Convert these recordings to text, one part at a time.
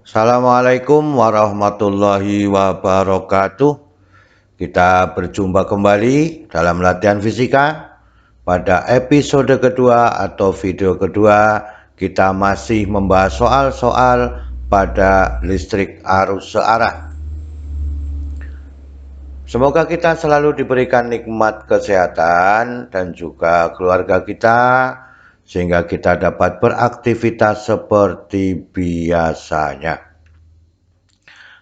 Assalamualaikum warahmatullahi wabarakatuh. Kita berjumpa kembali dalam latihan fisika. Pada episode kedua atau video kedua, kita masih membahas soal-soal pada listrik arus searah. Semoga kita selalu diberikan nikmat kesehatan dan juga keluarga kita, sehingga kita dapat beraktivitas seperti biasanya.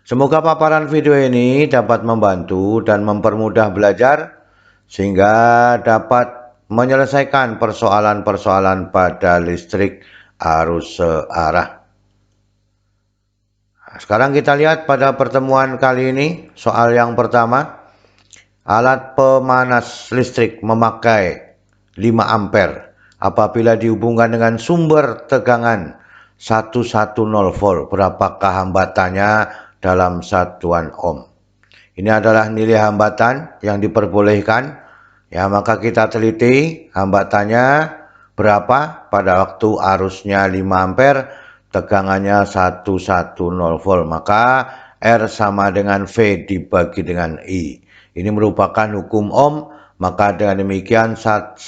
Semoga paparan video ini dapat membantu dan mempermudah belajar sehingga dapat menyelesaikan persoalan-persoalan pada listrik arus searah. Sekarang kita lihat pada pertemuan kali ini soal yang pertama. Alat pemanas listrik memakai 5 ampere apabila dihubungkan dengan sumber tegangan 110 volt. Berapakah hambatannya dalam satuan ohm? Ini adalah nilai hambatan yang diperbolehkan. Ya, maka kita teliti hambatannya berapa pada waktu arusnya 5 ampere, tegangannya 110 volt. Maka R sama dengan V dibagi dengan I. Ini merupakan hukum ohm, maka dengan demikian 110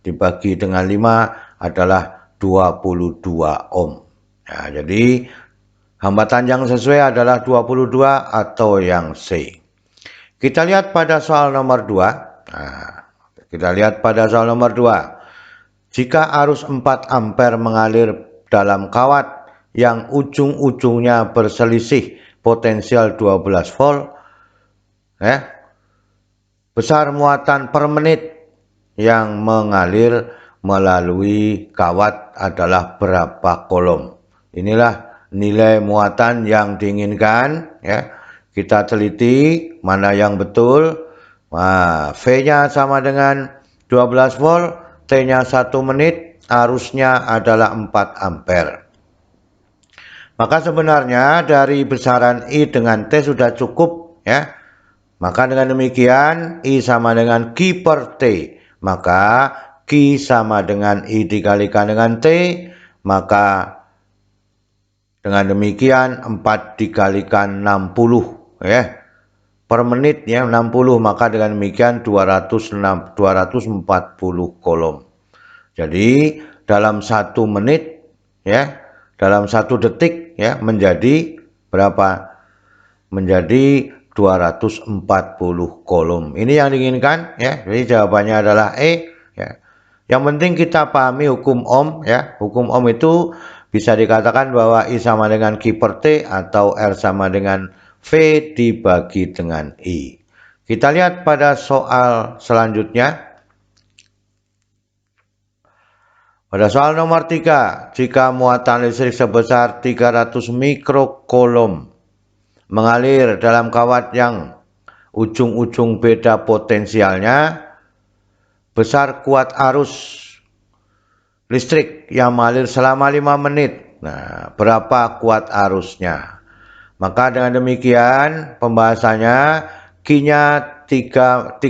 dibagi dengan 5 adalah 22 ohm. Nah, jadi hambatan yang sesuai adalah 22 atau yang C. Kita lihat pada soal nomor 2. Jika arus 4 ampere mengalir dalam kawat yang ujung-ujungnya berselisih potensial 12 volt, besar muatan per menit yang mengalir melalui kawat adalah berapa kolom. Inilah nilai muatan yang diinginkan, ya. Kita teliti mana yang betul. Nah, V-nya sama dengan 12 volt, T-nya 1 menit, arusnya adalah 4 ampere. Maka sebenarnya dari besaran I dengan T sudah cukup, ya. Maka dengan demikian I sama dengan Q per T. Maka Q sama dengan I dikalikan dengan T. Maka dengan demikian 4 dikalikan 60, ya. Per menit, ya, 60. Maka dengan demikian 240 kolom. Jadi dalam 1 menit, ya, dalam 1 detik, ya, menjadi berapa? Menjadi 240 kolom. Ini yang diinginkan, ya. Jadi jawabannya adalah E, ya. Yang penting kita pahami hukum ohm, ya. Hukum ohm itu bisa dikatakan bahwa I sama dengan Q per T atau R sama dengan V dibagi dengan I. Kita lihat pada soal selanjutnya. Pada soal nomor 3, jika muatan listrik sebesar 300 mikrokolom mengalir dalam kawat yang ujung-ujung beda potensialnya, besar kuat arus listrik yang mengalir selama 5 menit. Nah, berapa kuat arusnya? Maka dengan demikian pembahasannya, Q-nya 300,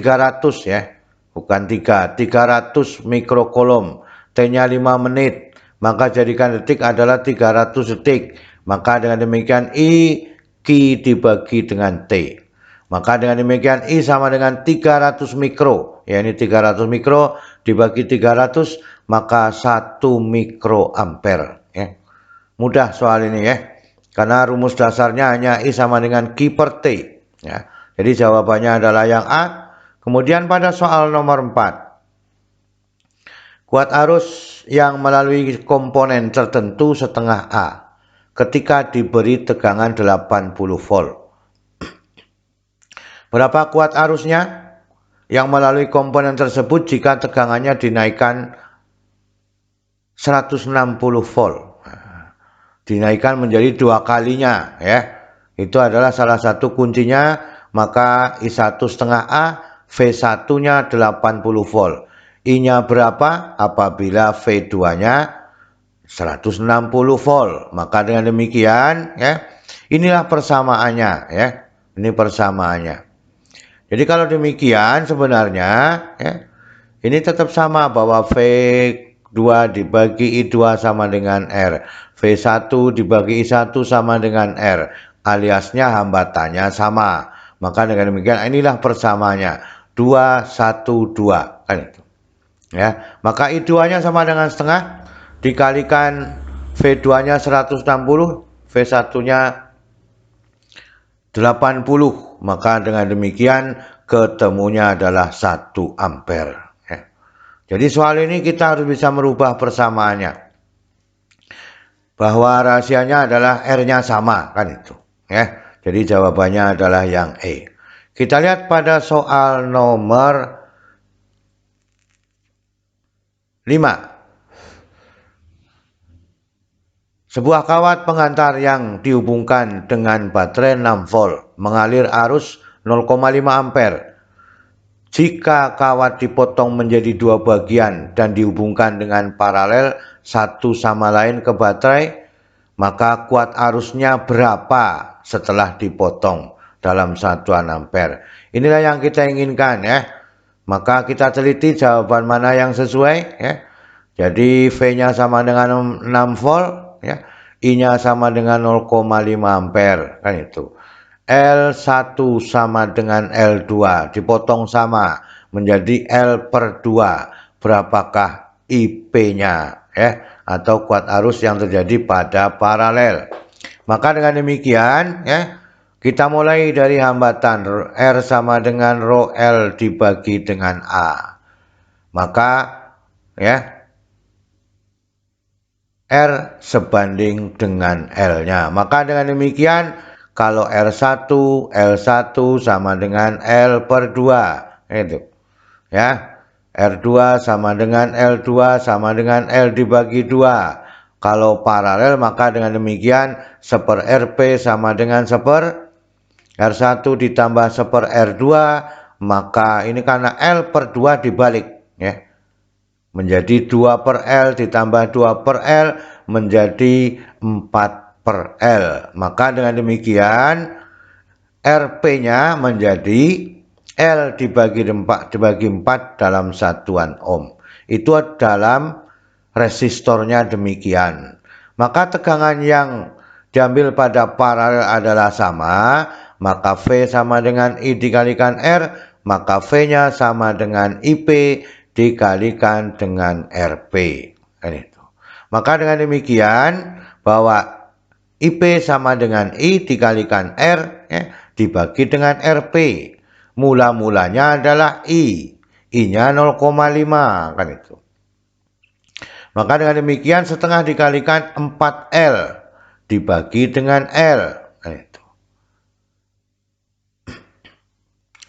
ya. Bukan 300 mikrokolom. T-nya 5 menit. Maka jadikan detik adalah 300 detik. Maka dengan demikian I Q dibagi dengan T. Maka dengan demikian I sama dengan 300 mikro. Ya, ini 300 mikro dibagi 300, maka 1 mikroampere, ya. Mudah soal ini, ya. Karena rumus dasarnya hanya I sama dengan Q per T, ya. Jadi jawabannya adalah yang A. Kemudian pada soal nomor 4. Kuat arus yang melalui komponen tertentu setengah A ketika diberi tegangan 80 volt. Berapa kuat arusnya yang melalui komponen tersebut jika tegangannya dinaikkan 160 volt? Dinaikkan menjadi 2 kalinya, ya. Itu adalah salah satu kuncinya. Maka I1 setengah A, V1-nya 80 volt. I-nya berapa? Apabila V2-nya 160 volt. Maka dengan demikian, ya, inilah persamaannya, ya. Ini persamaannya. Jadi kalau demikian sebenarnya, ya, ini tetap sama bahwa V 2 dibagi I2 sama dengan R. V1 dibagi I1 sama dengan R. Aliasnya hambatannya sama. Maka dengan demikian inilah persamaannya. 2, 1, 2. Kan itu. Ya, maka I2-nya sama dengan setengah. Dikalikan V2-nya 160. V1-nya 80. Maka dengan demikian ketemunya adalah 1 ampere. Jadi soal ini kita harus bisa merubah persamaannya. Bahwa rahasianya adalah R-nya sama, kan itu. Ya. Jadi jawabannya adalah yang E. Kita lihat pada soal nomor 5. Sebuah kawat pengantar yang dihubungkan dengan baterai 6 volt mengalir arus 0,5 ampere. Jika kawat dipotong menjadi 2 bagian dan dihubungkan dengan paralel satu sama lain ke baterai, maka kuat arusnya berapa setelah dipotong dalam satuan ampere. Inilah yang kita inginkan ya. Maka kita teliti jawaban mana yang sesuai ya. Jadi V-nya sama dengan 6 volt ya. I-nya sama dengan 0,5 ampere kan itu. L1 sama dengan L2 dipotong sama menjadi L per 2. Berapakah IP-nya ya atau kuat arus yang terjadi pada paralel. Maka dengan demikian ya kita mulai dari hambatan R sama dengan rho L dibagi dengan A. Maka ya R sebanding dengan L-nya. Maka dengan demikian kalau R1, L1 sama dengan L per 2. Itu. Ya. R2 sama dengan L2 sama dengan L dibagi 2. Kalau paralel maka dengan demikian 1 RP sama dengan 1 R1 ditambah 1 R2. Maka ini karena L per 2 dibalik. Ya. Menjadi 2 per L ditambah 2 per L menjadi 4 per L. Maka dengan demikian RP-nya menjadi L dibagi 4 dalam satuan ohm. Itu dalam resistornya demikian. Maka tegangan yang diambil pada paralel adalah sama. Maka V sama dengan I dikalikan R. Maka V-nya sama dengan IP dikalikan dengan RP. Itu. Maka dengan demikian bahwa IP sama dengan I dikalikan R ya, dibagi dengan RP. Mula-mulanya adalah I. I-nya 0,5 kan itu. Maka dengan demikian setengah dikalikan 4L dibagi dengan L. Itu.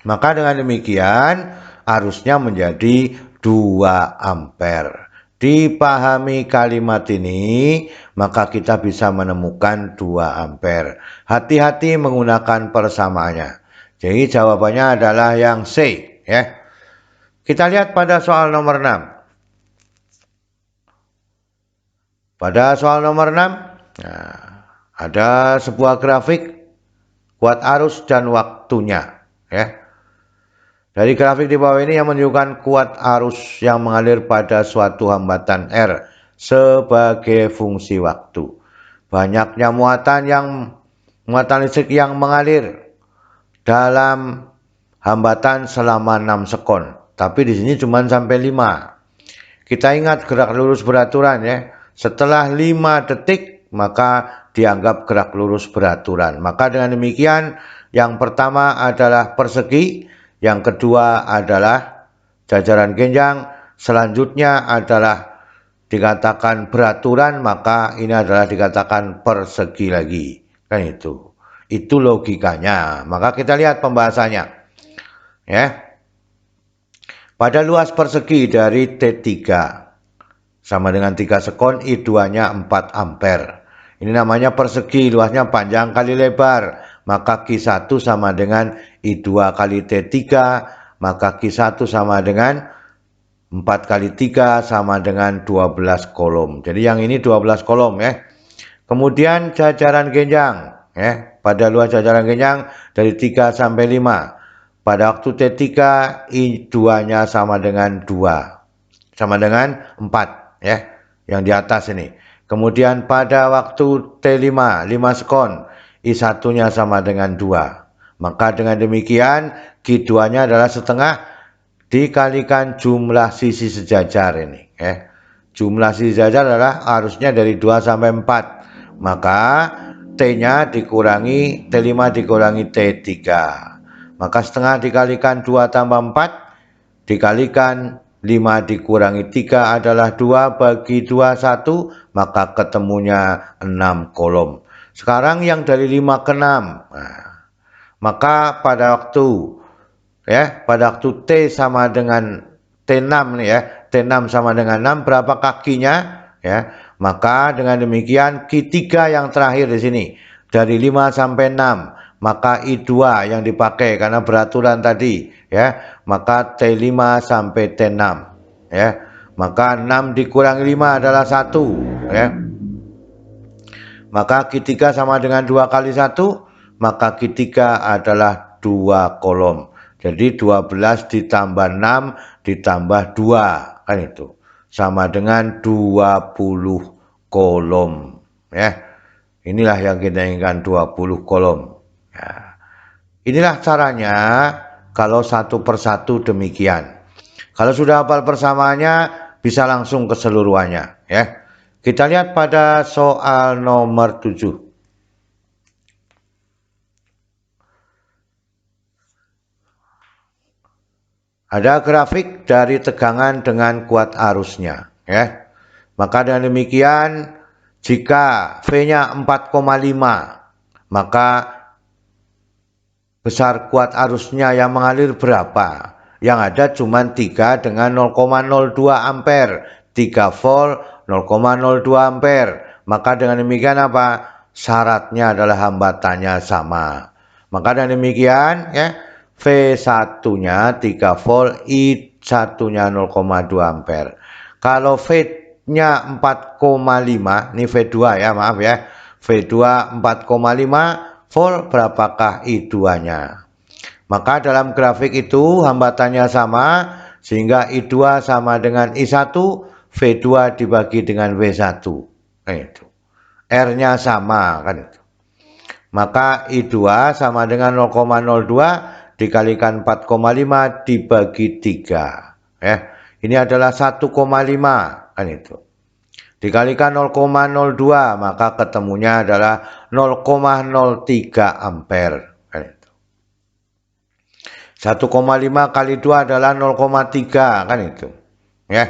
Maka dengan demikian arusnya menjadi 2 ampere. Dipahami kalimat ini, maka kita bisa menemukan 2 ampere. Hati-hati menggunakan persamaannya. Jadi jawabannya adalah yang C. Ya. Kita lihat pada soal nomor 6. Pada soal nomor 6, nah, ada sebuah grafik kuat arus dan waktunya. Ya. Dari grafik di bawah ini yang menunjukkan kuat arus yang mengalir pada suatu hambatan R sebagai fungsi waktu. Banyaknya muatan listrik yang mengalir dalam hambatan selama 6 sekon. Tapi di sini cuma sampai 5. Kita ingat gerak lurus beraturan ya. Setelah 5 detik maka dianggap gerak lurus beraturan. Maka dengan demikian yang pertama adalah persegi. Yang kedua adalah jajaran genjang, selanjutnya adalah dikatakan beraturan, maka ini adalah dikatakan persegi lagi. Kan itu. Itu logikanya. Maka kita lihat pembahasannya. Ya. Pada luas persegi dari T3 sama dengan 3 sekon, I2-nya 4 ampere. Ini namanya persegi, luasnya panjang kali lebar. Maka Q1 sama dengan I2 kali T3, maka Q1 sama dengan 4 kali 3 sama dengan 12 kolom. Jadi yang ini 12 kolom ya. Kemudian jajaran genjang ya. Pada luas jajaran genjang dari 3 sampai 5. Pada waktu T3 I2-nya sama dengan 2. Sama dengan 4. ya, yang di atas ini. Kemudian pada waktu T5, 5 sekon, I1-nya sama dengan 2. Maka dengan demikian Q2-nya adalah setengah dikalikan jumlah sisi sejajar ini. Jumlah sisi sejajar adalah harusnya dari 2 sampai 4. Maka T-nya dikurangi, T5 dikurangi T3. Maka setengah dikalikan 2 tambah 4 dikalikan 5 dikurangi 3 adalah 2 bagi 2 1, maka ketemunya 6 kolom. Sekarang yang dari 5 ke 6. Nah, maka pada waktu T sama dengan T6 nih ya, T6 sama dengan 6, berapa kakinya ya? Maka dengan demikian Q3 yang terakhir di sini dari 5 sampai 6. Maka I2 yang dipakai karena beraturan tadi ya, maka T5 sampai T6 ya. Maka 6 dikurangi 5 adalah 1 ya. Maka Q3 sama dengan 2 kali 1, maka Q3 adalah 2 kolom. Jadi 12 ditambah 6 ditambah 2 kan itu sama dengan 20 kolom ya. Inilah yang kita inginkan, 20 kolom. Ya. Inilah caranya kalau satu persatu demikian. Kalau sudah hafal persamaannya bisa langsung keseluruhannya ya. Kita lihat pada soal nomor 7. Ada grafik dari tegangan dengan kuat arusnya ya. Maka dengan demikian jika V-nya 4,5 maka besar kuat arusnya yang mengalir berapa? Yang ada cuma 3 dengan 0,02 ampere, 3 volt 0,02 ampere. Maka dengan demikian apa? Syaratnya adalah hambatannya sama. Maka dengan demikian ya, V1-nya 3 volt, I1-nya 0,2 ampere. Kalau V-nya 4,5, ini V2 ya, maaf ya. V2 4,5 volt, berapakah I2-nya? Maka dalam grafik itu hambatannya sama, sehingga I2 sama dengan I1, V2 dibagi dengan V1. Itu. R-nya sama kan itu. Maka I2 sama dengan 0,02 dikalikan 4,5 dibagi 3. Ini adalah 1,5 kan itu. Dikalikan 0,02 maka ketemunya adalah 0,03 ampere. 1,5 kali 2 adalah 0,3 kan itu ya.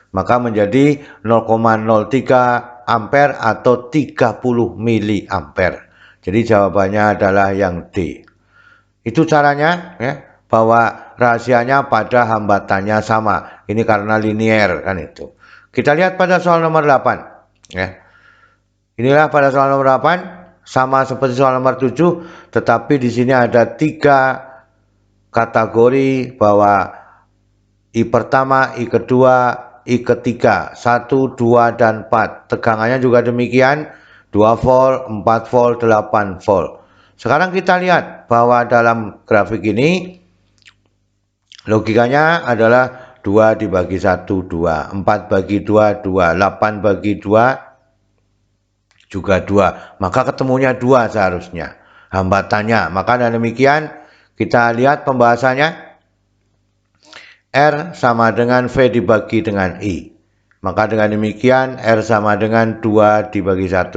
Maka menjadi 0,03 ampere atau 30 miliampere. Jadi jawabannya adalah yang D. Itu caranya ya, bahwa rahasianya pada hambatannya sama. Ini karena linier kan itu. Kita lihat pada soal nomor 8 ya. Inilah pada soal nomor 8 sama seperti soal nomor 7, tetapi di sini ada 3 kategori bahwa I pertama, I kedua, I ketiga, 1, 2, dan 4. Tegangannya juga demikian, 2 volt, 4 volt, 8 volt. Sekarang kita lihat bahwa dalam grafik ini logikanya adalah 2 dibagi 1, 2, 4 bagi 2, 2, 8 bagi 2 juga 2. Maka ketemunya 2 seharusnya hambatannya. Maka dengan demikian kita lihat pembahasannya. R sama dengan V dibagi dengan I. Maka dengan demikian R sama dengan 2 dibagi 1.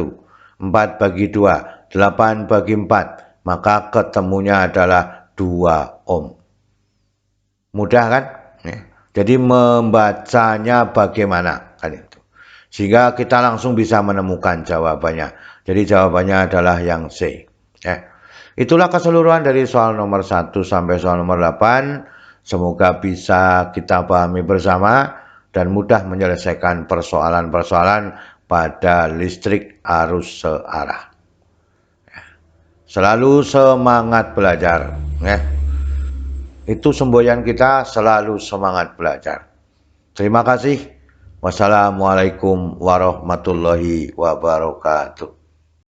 4 bagi 2. 8 bagi 4. Maka ketemunya adalah 2 ohm. Mudah kan? Jadi membacanya bagaimana kan itu. Sehingga kita langsung bisa menemukan jawabannya. Jadi jawabannya adalah yang C. Itulah keseluruhan dari soal nomor 1 sampai soal nomor 8. Semoga bisa kita pahami bersama dan mudah menyelesaikan persoalan-persoalan pada listrik arus searah. Selalu semangat belajar. Itu semboyan kita, selalu semangat belajar. Terima kasih. Wassalamualaikum warahmatullahi wabarakatuh.